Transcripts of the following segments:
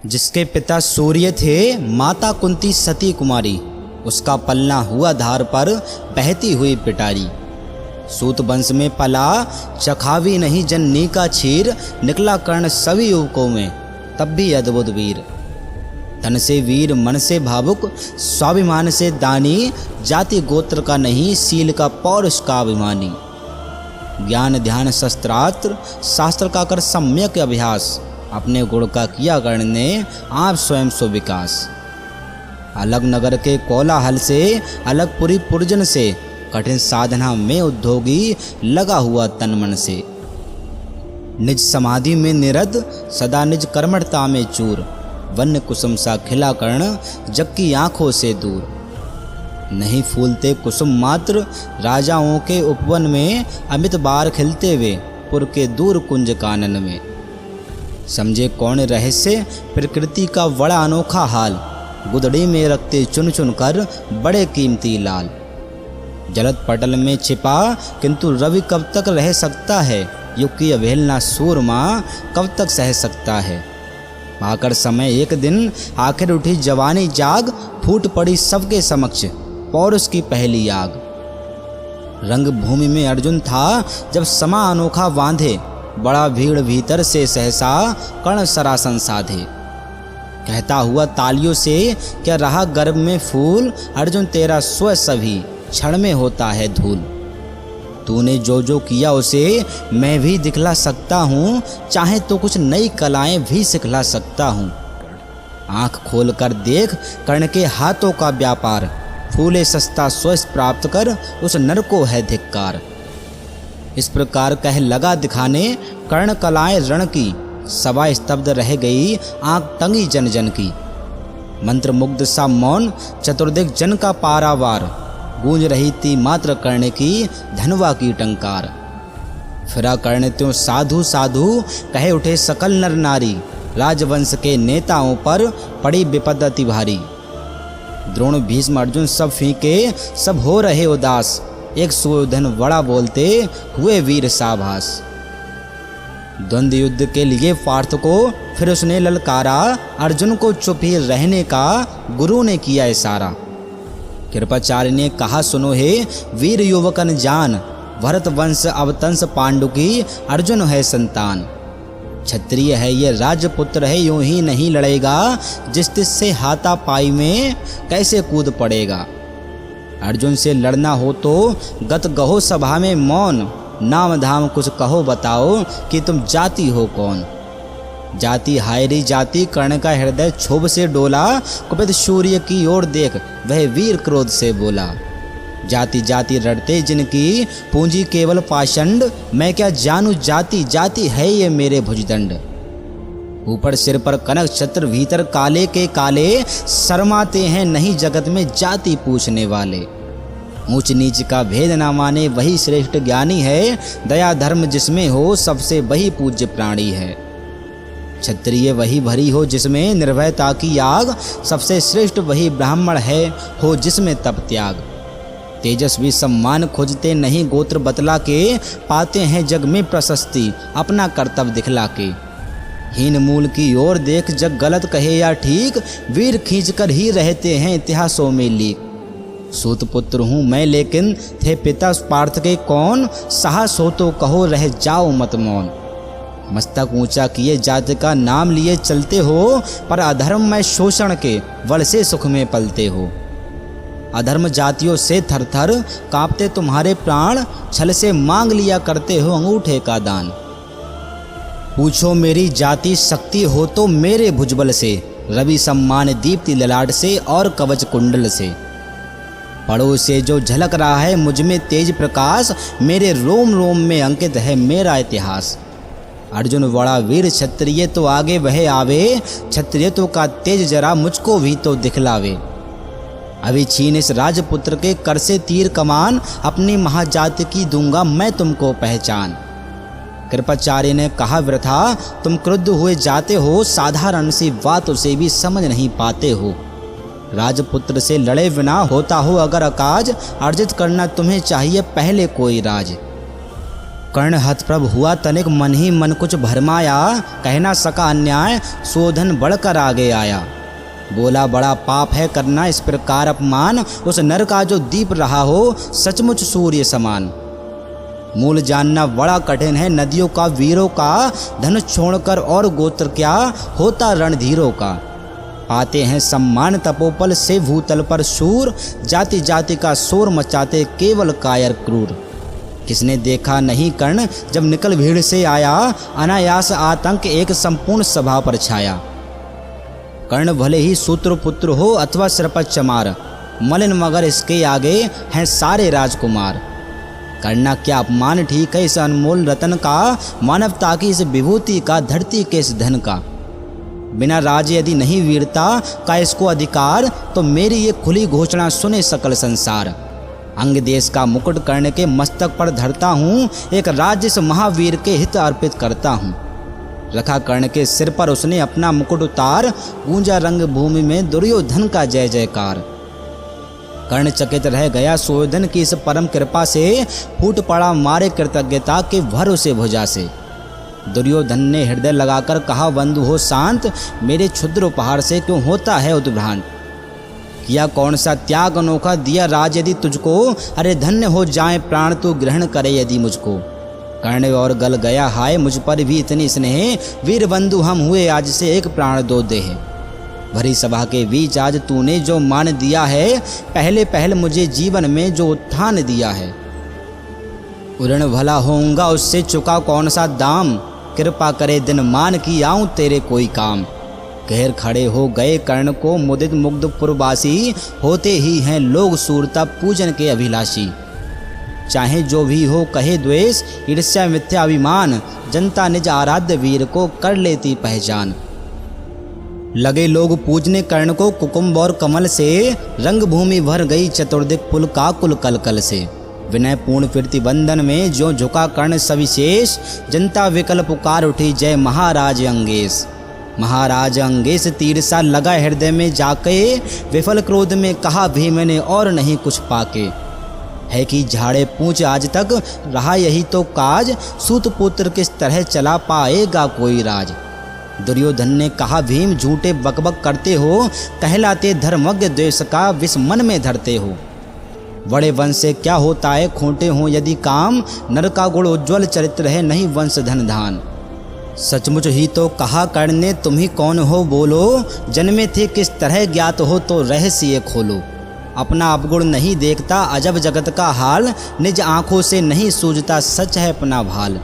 जिसके पिता सूर्य थे, माता कुंती सती कुमारी, उसका पलना हुआ धार पर बहती हुई पिटारी। सूत वंश में पला, चखावी नहीं जननी का क्षीर, निकला कर्ण सभी युवकों में तब भी अद्भुत वीर। तन से वीर, मन से भावुक, स्वाभिमान से दानी, जाति गोत्र का नहीं, सील का पौरुष का अभिमानी। ज्ञान ध्यान शस्त्रास्त्र शास्त्र का कर सम्यक अभ्यास, अपने गुण का किया कर्ण ने आप स्वयं सो विकास। अलग नगर के कोलाहल से, अलग पुरी पुरजन से, कठिन साधना में उद्योगी लगा हुआ तन मन से। निज समाधि में निरत, सदा निज कर्मठता में चूर, वन्य कुसुम सा खिला कर्ण जग की आंखों से दूर। नहीं फूलते कुसुम मात्र, राजाओं के उपवन में, अमित बार खिलते हुए पुर के दूर कुंज कानन में। समझे कौन रहस्य प्रकृति का बड़ा अनोखा हाल, गुदड़ी में रखते चुन चुन कर बड़े कीमती लाल। जलद पटल में छिपा किंतु रवि कब तक रह सकता है, युग की अवहेलना सूरमा कब तक सह सकता है। पाकर समय एक दिन, आखिर उठी जवानी जाग, फूट पड़ी सबके समक्ष पौरुष की पहली आग। रंग भूमि में अर्जुन था जब समा अनोखा बांधे, बड़ा भीड़ भीतर से सहसा कर्ण सरासन साधे। कहता हुआ तालियों से, क्या रहा गर्भ में फूल, अर्जुन तेरा स्व सभी क्षण में होता है धूल। तूने जो जो किया उसे मैं भी दिखला सकता हूँ, चाहे तो कुछ नई कलाएं भी सिखला सकता हूँ। आंख खोल कर देख कर्ण के हाथों का व्यापार, फूले सस्ता स्वस्थ प्राप्त कर उस नर को है धिक्कार। इस प्रकार कह लगा दिखाने कर्ण कलाएं रण की, सभा स्तब्ध रह गई आंख तंगी जन जन की। मंत्र मुग्ध सा मौन, चतुर्दिक जन का पारावार, गूंज रही थी मात्र कर्ण की धनवा की टंकार। फिरा कर्ण त्यों साधु साधु कहे उठे सकल नर नारी, राजवंश के नेताओं पर पड़ी विपद अति भारी। द्रोण भीष्म अर्जुन सब फीके, सब हो रहे उदास, एक सुयोधन बड़ा बोलते हुए वीर साभास। द्वंद्व युद्ध के लिए पार्थ को फिर उसने ललकारा, अर्जुन को चुप ही रहने का गुरु ने किया इशारा। कृपाचार्य ने कहा सुनो हे वीर युवकन जान, भरत वंश अवतंस पांडु की अर्जुन है संतान। क्षत्रिय है ये राजपुत्र है, यूं ही नहीं लड़ेगा, जिस तिस से हाथापाई में कैसे कूद पड़ेगा। अर्जुन से लड़ना हो तो गत गहो सभा में मौन, नाम धाम कुछ कहो बताओ कि तुम जाति हो कौन। जाति हायरी जाति, कर्ण का हृदय क्षोभ से डोला, कुपित सूर्य की ओर देख वह वीर क्रोध से बोला। जाति जाति रटते जिनकी, पूंजी केवल पाषंड, मैं क्या जानू जाति जाति है ये मेरे भुजदंड। ऊपर सिर पर कनक छत्र, भीतर काले के काले, शर्माते हैं नहीं जगत में जाति पूछने वाले। ऊंच नीच का भेद ना माने वही श्रेष्ठ ज्ञानी है, दया धर्म जिसमें हो सबसे वही पूज्य प्राणी है। क्षत्रिय वही भरी हो जिसमें निर्भयता की आग, सबसे श्रेष्ठ वही ब्राह्मण है हो जिसमें तप त्याग। तेजस्वी सम्मान खोजते नहीं गोत्र बतला के, पाते हैं जग में प्रशस्ति अपना कर्तव्य दिखला के। हीन मूल की ओर देख जग गलत कहे या ठीक, वीर खींच कर ही रहते हैं इतिहासों में लीक। सूत पुत्र हूँ मैं लेकिन थे पिता पार्थ के कौन, साहस हो तो कहो रह जाओ मत मौन। मस्तक ऊंचा किए जाति का नाम लिए चलते हो, पर अधर्म में शोषण के वल से सुख में पलते हो। अधर्म जातियों से थर थर कांपते तुम्हारे प्राण, छल से मांग लिया करते हो अंगूठे का दान। पूछो मेरी जाति शक्ति हो तो मेरे भुजबल से, रवि सम्मान दीप्ति ललाट से और कवच कुंडल से। पड़ों से जो झलक रहा है मुझ में तेज प्रकाश, मेरे रोम रोम में अंकित है मेरा इतिहास। अर्जुन बड़ा वीर क्षत्रिय तो आगे वह आवे, क्षत्रियत्व का तेज जरा मुझको भी तो दिखलावे। अभी छीन इस राजपुत्र के कर से तीर कमान, अपनी महाजाति की दूंगा मैं तुमको पहचान। कृपाचार्य ने कहा वृथा तुम क्रुद्ध हुए जाते हो, साधारण सी बात उसे भी समझ नहीं पाते हो। राजपुत्र से लड़े बिना होता हो अगर अकाज, अर्जित करना तुम्हें चाहिए पहले कोई राज। कर्ण हतप्रभ हुआ तनिक मन ही मन कुछ भरमाया, कह ना सका अन्याय शोधन बढ़कर आगे आया। बोला बड़ा पाप है करना इस प्रकार अपमान, उस नर का जो दीप रहा हो सचमुच सूर्य समान। मूल जानना बड़ा कठिन है नदियों का वीरों का, धन छोड़कर और गोत्र क्या होता रणधीरों का। पाते हैं सम्मान तपोपल से भूतल पर शूर, जाति जाति का शोर मचाते केवल कायर क्रूर। किसने देखा नहीं कर्ण जब निकल भीड़ से आया, अनायास आतंक एक संपूर्ण सभा पर छाया। कर्ण भले ही सूत्र पुत्र हो अथवा श्रपत चमार, मलिन मगर इसके आगे हैं सारे राजकुमार। करना क्या अपमान ठीक है इस अनमोल रतन का, मानवता की इस विभूति का, धरती के इस धन का। बिना राज यदि नहीं वीरता का इसको अधिकार, तो मेरी ये खुली घोषणा सुने सकल संसार। अंग देश का मुकुट कर्ण के मस्तक पर धरता हूँ, एक राज्य इस महावीर के हित अर्पित करता हूँ। रखा कर्ण के सिर पर उसने अपना मुकुट उतार, गूंजा रंग भूमि में दुर्योधन का जय जयकार। कर्ण चकित रह गया सुयोधन की इस परम कृपा से, फूट पड़ा मारे कृतज्ञता के भरोसे भुजा से। दुर्योधन ने हृदय लगाकर कहा बंधु हो शांत, मेरे क्षुद्र उपहार से क्यों होता है उद्भ्रांत। किया कौन सा त्याग अनोखा दिया राज यदि तुझको, अरे धन्य हो जाए प्राण तू ग्रहण करे यदि मुझको। कर्ण और गल गया हाय मुझ पर भी इतनी स्नेह, वीर बंधु हम हुए आज से एक प्राण दो देह। भरी सभा के बीच आज तूने जो मान दिया है, पहले पहल मुझे जीवन में जो उत्थान दिया है। उरण भला होऊंगा उससे चुका कौन सा दाम, कृपा करे दिन मान की आऊं तेरे कोई काम। घेर खड़े हो गए कर्ण को मुदित मुग्ध पुरवासी, होते ही हैं लोग सूरता पूजन के अभिलाषी। चाहे जो भी हो कहे द्वेष ईर्ष्या मिथ्या अभिमान, जनता निज आराध्य वीर को कर लेती पहचान। लगे लोग पूजने कर्ण को कुकुम्भ और कमल से, रंग भूमि भर गई चतुर्दिक पुल का कुल कलकल से। विनय पूर्ण प्रतिबंधन में जो झुका कर्ण सविशेष, जनता विकल पुकार उठी जय महाराज अंगेश। महाराज अंगेश तीर सा लगा हृदय में जाके, विफल क्रोध में कहा भीम ने और नहीं कुछ पाके। है कि झाड़े पूछ आज तक रहा यही तो काज, सूत पुत्र किस तरह चला पाएगा कोई राज। दुर्योधन ने कहा भीम झूठे बकबक करते हो, कहलाते धर्मज्ञ द्वेष का विष मन में धरते हो। बड़े वंश से क्या होता है खोटे हो यदि काम, नर का गुण उज्ज्वल चरित्र है नहीं वंश धन धान। सचमुच ही तो कहा कर्ण ने तुम ही कौन हो बोलो, जन्मे थे किस तरह ज्ञात हो तो रहस्य ये खोलो। अपना अपगुण नहीं देखता अजब जगत का हाल, निज आंखों से नहीं सूझता सच है अपना भाल।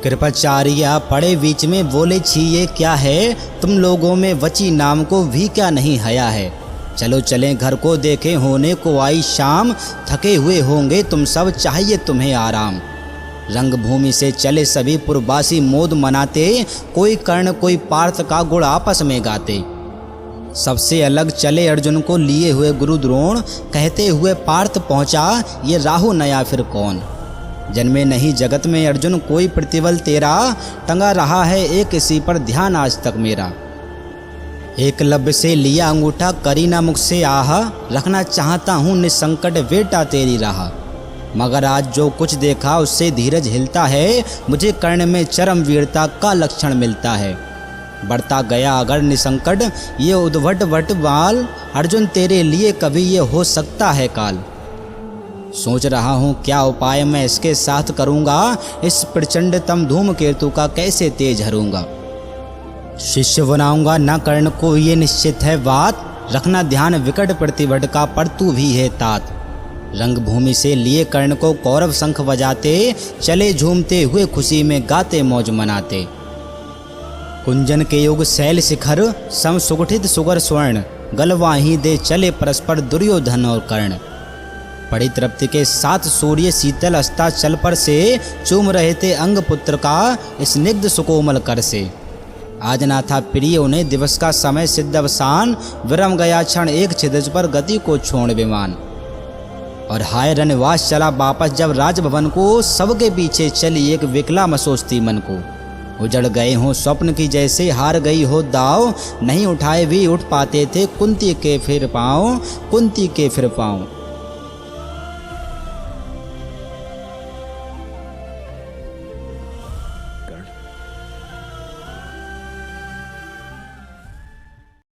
कृपाचार्य पड़े बीच में बोले छी ये क्या है, तुम लोगों में वची नाम को भी क्या नहीं हया है। चलो चलें घर को देखें होने को आई शाम, थके हुए होंगे तुम सब चाहिए तुम्हें आराम। रंग भूमि से चले सभी पुरवासी मोद मनाते, कोई कर्ण कोई पार्थ का गुण आपस में गाते। सबसे अलग चले अर्जुन को लिए हुए गुरु द्रोण, कहते हुए पार्थ पहुँचा ये राहु नया फिर कौन। जन्मे नहीं जगत में अर्जुन कोई प्रतिबल तेरा, टंगा रहा है एक इसी पर ध्यान आज तक मेरा। एकलव्य से लिया अंगूठा करी ना मुख से आहा, रखना चाहता हूँ निसंकट बेटा तेरी राह। मगर आज जो कुछ देखा उससे धीरज हिलता है, मुझे कर्ण में चरम वीरता का लक्षण मिलता है। बढ़ता गया अगर निसंकट ये उद्भट वट बाल, अर्जुन तेरे लिए कभी ये हो सकता है काल। सोच रहा हूँ क्या उपाय मैं इसके साथ करूँगा, इस प्रचंडतम धूमकेतु का कैसे तेज हरूंगा। शिष्य बनाऊंगा न कर्ण को ये निश्चित है बात, रखना ध्यान विकट प्रतिभट का पर तू भी है तात। रंग भूमि से लिए कर्ण को कौरव शंख बजाते, चले झूमते हुए खुशी में गाते मौज मनाते। कुंजन के युग शैल शिखर सम सुगठित सुगर स्वर्ण, गलवाही दे चले परस्पर दुर्योधन और कर्ण। पड़ी तृप्ति के साथ सूर्य शीतल अस्ताचल पर से, चूम रहे थे अंग पुत्र का स्निग्ध सुकोमल कर से। आज ना था प्रिय उन्हें दिवस का समय सिद्ध अवसान, विरम गया क्षण एक छिदज पर गति को छोड़ विमान। और हाय रनवास चला वापस जब राजभवन को, सबके पीछे चली एक विकला मसोस्ती मन को। उजड़ गए हों स्वप्न की जैसे हार गई हो दाव, नहीं उठाए भी उठ पाते थे कुंती के फिर पाँव, कुंती के फिर पाँव।